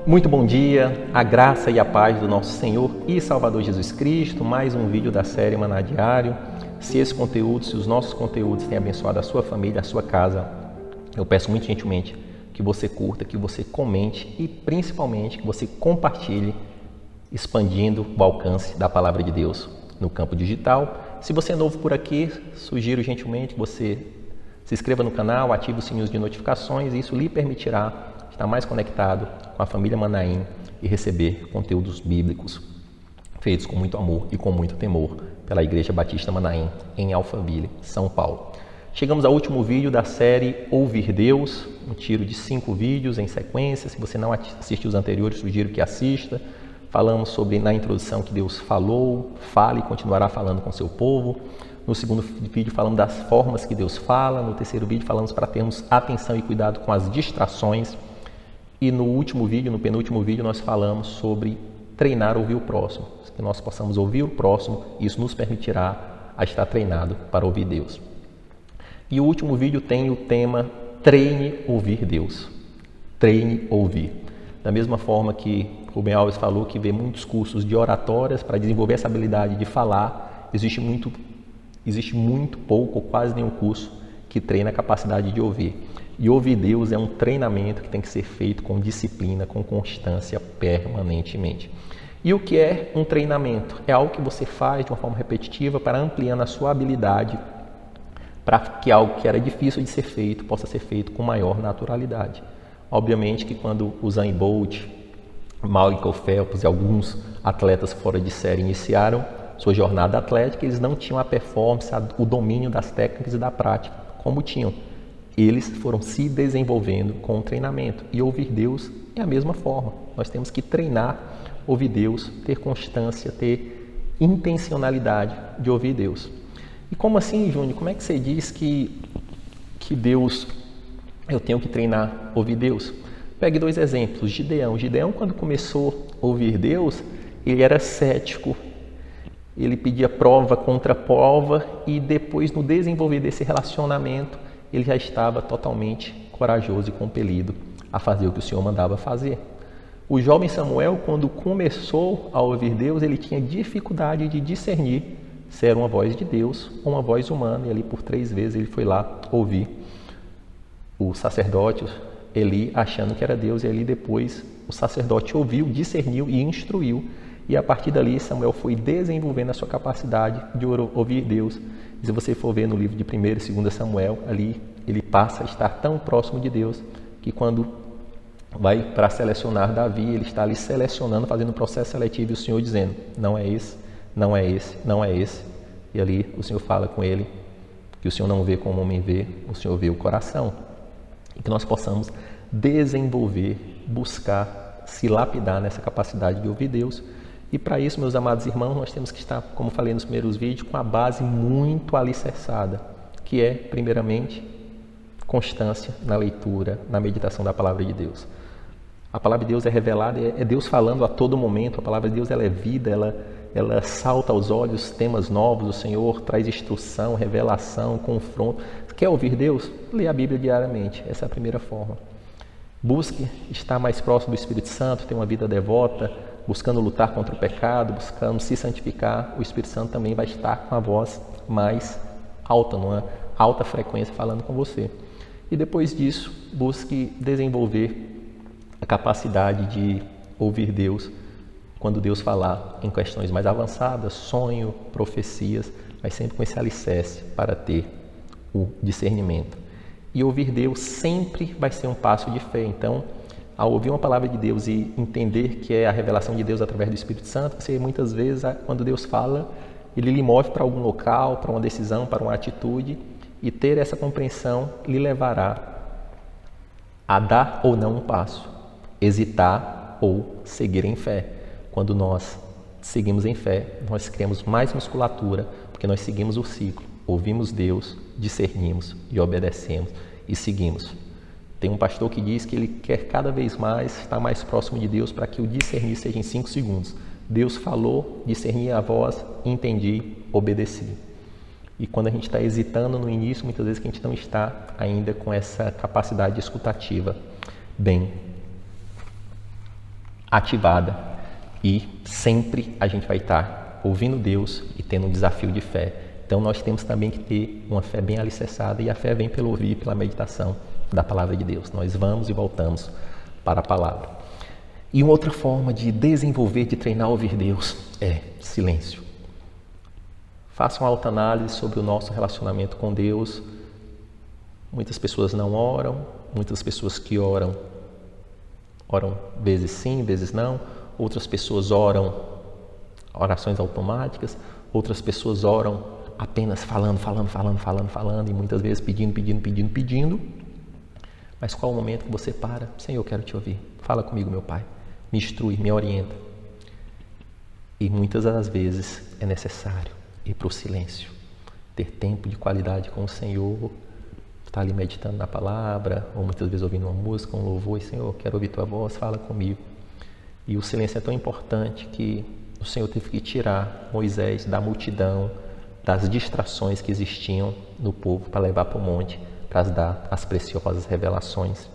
Muito bom dia, a graça e a paz do nosso Senhor e Salvador Jesus Cristo, mais um vídeo da série Maná Diário. Se esse conteúdo, se os nossos conteúdos têm abençoado a sua família, a sua casa, eu peço muito gentilmente que você curta, que você comente e principalmente que você compartilhe, expandindo o alcance da Palavra de Deus no campo digital. Se você é novo por aqui, sugiro gentilmente que você se inscreva no canal, ative os sininhos de notificações e isso lhe permitirá estar mais conectado com a família Manaim e receber conteúdos bíblicos feitos com muito amor e com muito temor pela Igreja Batista Manaim em Alphaville, São Paulo. Chegamos ao último vídeo da série Ouvir Deus, um tiro de 5 vídeos em sequência. Se você não assistiu os anteriores, sugiro que assista. Falamos sobre, na introdução, que Deus falou, fala e continuará falando com seu povo. No segundo vídeo falamos das formas que Deus fala. No terceiro vídeo falamos para termos atenção e cuidado com as distrações. E no último vídeo, no penúltimo vídeo, nós falamos sobre treinar ouvir o próximo. Que nós possamos ouvir o próximo, isso nos permitirá a estar treinado para ouvir Deus. E o último vídeo tem o tema Treine ouvir Deus. Treine ouvir. Da mesma forma que Rubem Alves falou que vê muitos cursos de oratórias para desenvolver essa habilidade de falar, existe muito pouco ou quase nenhum curso que treina a capacidade de ouvir. E ouvir Deus é um treinamento que tem que ser feito com disciplina, com constância, permanentemente. E o que é um treinamento? É algo que você faz de uma forma repetitiva para ampliando a sua habilidade, para que algo que era difícil de ser feito possa ser feito com maior naturalidade. Obviamente que quando o Usain Bolt, Michael Phelps e alguns atletas fora de série iniciaram sua jornada atlética, eles não tinham a performance, o domínio das técnicas e da prática como tinham. Eles foram se desenvolvendo com o treinamento. E ouvir Deus é a mesma forma. Nós temos que treinar, ouvir Deus, ter constância, ter intencionalidade de ouvir Deus. E como assim, Júnior? Como é que você diz que Deus, eu tenho que treinar, ouvir Deus? Pegue 2 exemplos. Gideão, quando começou a ouvir Deus, ele era cético. Ele pedia prova contra prova e depois, no desenvolver desse relacionamento, ele já estava totalmente corajoso e compelido a fazer o que o Senhor mandava fazer. O jovem Samuel, quando começou a ouvir Deus, ele tinha dificuldade de discernir se era uma voz de Deus ou uma voz humana. E ali por 3 vezes ele foi lá ouvir o sacerdote Eli achando que era Deus. E ali depois o sacerdote ouviu, discerniu e instruiu. E a partir dali Samuel foi desenvolvendo a sua capacidade de ouvir Deus. E se você for ver no livro de 1º e 2º Samuel, ali ele passa a estar tão próximo de Deus que quando vai para selecionar Davi, ele está ali selecionando, fazendo um processo seletivo e o Senhor dizendo, não é esse, não é esse, não é esse. E ali o Senhor fala com ele que o Senhor não vê como o homem vê, o Senhor vê o coração. E que nós possamos desenvolver, buscar, se lapidar nessa capacidade de ouvir Deus. E para isso, meus amados irmãos, nós temos que estar, como falei nos primeiros vídeos, com a base muito alicerçada, que é, primeiramente, constância na leitura, na meditação da Palavra de Deus. A Palavra de Deus é revelada, é Deus falando a todo momento. A Palavra de Deus ela é vida, ela salta aos olhos temas novos. O Senhor traz instrução, revelação, confronto. Quer ouvir Deus? Leia a Bíblia diariamente. Essa é a primeira forma. Busque estar mais próximo do Espírito Santo, ter uma vida devota, buscando lutar contra o pecado, buscando se santificar. O Espírito Santo também vai estar com a voz mais alta, numa alta frequência, falando com você. E depois disso, busque desenvolver a capacidade de ouvir Deus quando Deus falar em questões mais avançadas, sonho, profecias, mas sempre com esse alicerce para ter o discernimento. E ouvir Deus sempre vai ser um passo de fé. Então, ao ouvir uma palavra de Deus e entender que é a revelação de Deus através do Espírito Santo, você muitas vezes, quando Deus fala, Ele lhe move para algum local, para uma decisão, para uma atitude, e ter essa compreensão lhe levará a dar ou não um passo, hesitar ou seguir em fé. Quando nós seguimos em fé, nós criamos mais musculatura, porque nós seguimos o ciclo, ouvimos Deus, discernimos e obedecemos e seguimos. Tem um pastor que diz que ele quer cada vez mais estar mais próximo de Deus para que o discernir seja em 5 segundos. Deus falou, discerni a voz, entendi, obedeci. E quando a gente está hesitando no início, muitas vezes que a gente não está ainda com essa capacidade escutativa bem ativada e sempre a gente vai estar ouvindo Deus e tendo um desafio de fé. Então nós temos também que ter uma fé bem alicerçada, e a fé vem pelo ouvir, pela meditação da palavra de Deus. Nós vamos e voltamos para a palavra. E uma outra forma de desenvolver, de treinar a ouvir Deus é silêncio. Faça uma autoanálise sobre o nosso relacionamento com Deus. Muitas pessoas não oram, muitas pessoas que oram vezes sim, vezes não. Outras pessoas oram orações automáticas, outras pessoas oram apenas falando, e muitas vezes pedindo. Mas qual o momento que você para? Senhor, eu quero te ouvir. Fala comigo, meu Pai. Me instrui, me orienta. E muitas das vezes é necessário ir para o silêncio, ter tempo de qualidade com o Senhor, estar ali meditando na palavra, ou muitas vezes ouvindo uma música, um louvor, e Senhor, quero ouvir tua voz, fala comigo. E o silêncio é tão importante que o Senhor teve que tirar Moisés da multidão, das distrações que existiam no povo, para levar para o monte, para dar as preciosas revelações.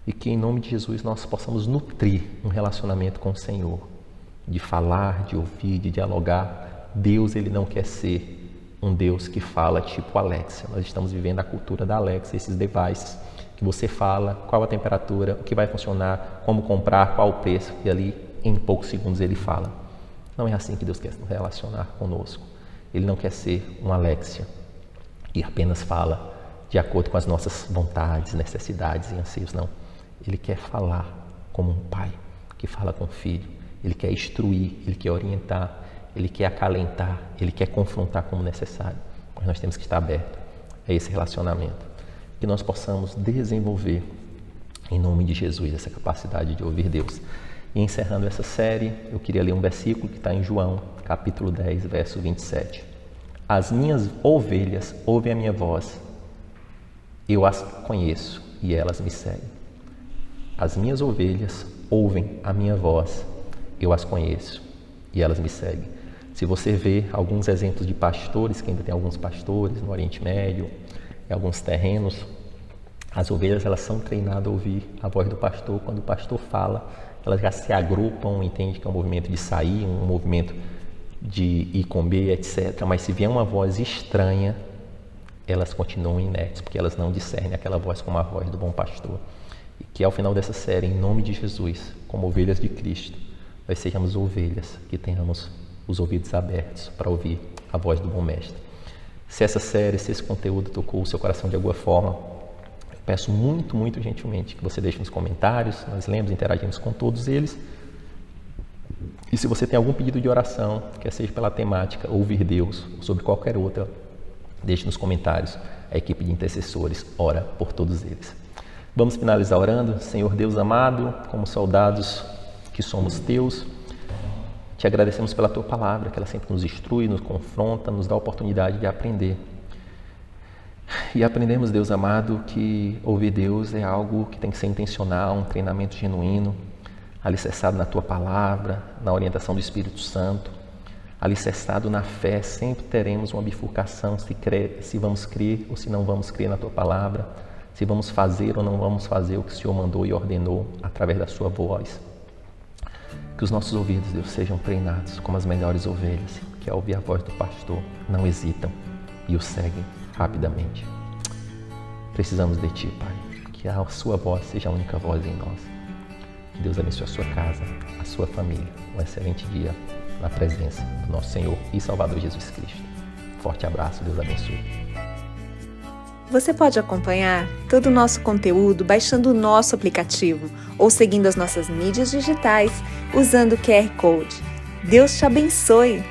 E que em nome de Jesus nós possamos nutrir um relacionamento com o Senhor, de falar, de ouvir, de dialogar. Deus, ele não quer ser um Deus que fala tipo Alexa. Nós estamos vivendo a cultura da Alexa, esses devices que você fala, qual a temperatura, o que vai funcionar, como comprar, qual o preço, e ali em poucos segundos ele fala. Não é assim que Deus quer se relacionar conosco. Ele não quer ser um Alexia que apenas fala de acordo com as nossas vontades, necessidades e anseios, não. Ele quer falar como um pai que fala com o filho. Ele quer instruir, ele quer orientar, ele quer acalentar, ele quer confrontar como necessário. Mas nós temos que estar abertos a esse relacionamento. Que nós possamos desenvolver, em nome de Jesus, essa capacidade de ouvir Deus. E encerrando essa série, eu queria ler um versículo que está em João, capítulo 10, verso 27. As minhas ovelhas ouvem a minha voz, eu as conheço e elas me seguem. As minhas ovelhas ouvem a minha voz, eu as conheço e elas me seguem. Se você vê alguns exemplos de pastores, que ainda tem alguns pastores no Oriente Médio, em alguns terrenos, as ovelhas elas são treinadas a ouvir a voz do pastor. Quando o pastor fala, elas já se agrupam, entende que é um movimento de sair, um movimento de ir comer, etc. Mas se vier uma voz estranha, elas continuam inertes, porque elas não discernem aquela voz como a voz do bom pastor. E que ao final dessa série, em nome de Jesus, como ovelhas de Cristo, nós sejamos ovelhas que tenhamos os ouvidos abertos para ouvir a voz do bom mestre. Se essa série, se esse conteúdo tocou o seu coração de alguma forma, eu peço muito, muito gentilmente que você deixe nos comentários, nós lemos, interagimos com todos eles. E se você tem algum pedido de oração, quer seja pela temática, ouvir Deus, ou sobre qualquer outra, deixe nos comentários. A equipe de intercessores ora por todos eles. Vamos finalizar orando. Senhor Deus amado, como soldados que somos teus, te agradecemos pela tua palavra, que ela sempre nos instrui, nos confronta, nos dá a oportunidade de aprender. E aprendemos, Deus amado, que ouvir Deus é algo que tem que ser intencional, um treinamento genuíno, alicerçado na tua palavra, na orientação do Espírito Santo, alicerçado na fé. Sempre teremos uma bifurcação se vamos crer ou se não vamos crer na tua palavra, se vamos fazer ou não vamos fazer o que o Senhor mandou e ordenou através da sua voz. Que os nossos ouvidos, Deus, sejam treinados como as melhores ovelhas, que ao ouvir a voz do pastor não hesitam e o seguem rapidamente. Precisamos de Ti, Pai, que a sua voz seja a única voz em nós. Que Deus abençoe a sua casa, a sua família. Um excelente dia na presença do nosso Senhor e Salvador Jesus Cristo. Forte abraço, Deus abençoe. Você pode acompanhar todo o nosso conteúdo baixando o nosso aplicativo ou seguindo as nossas mídias digitais usando o QR Code. Deus te abençoe!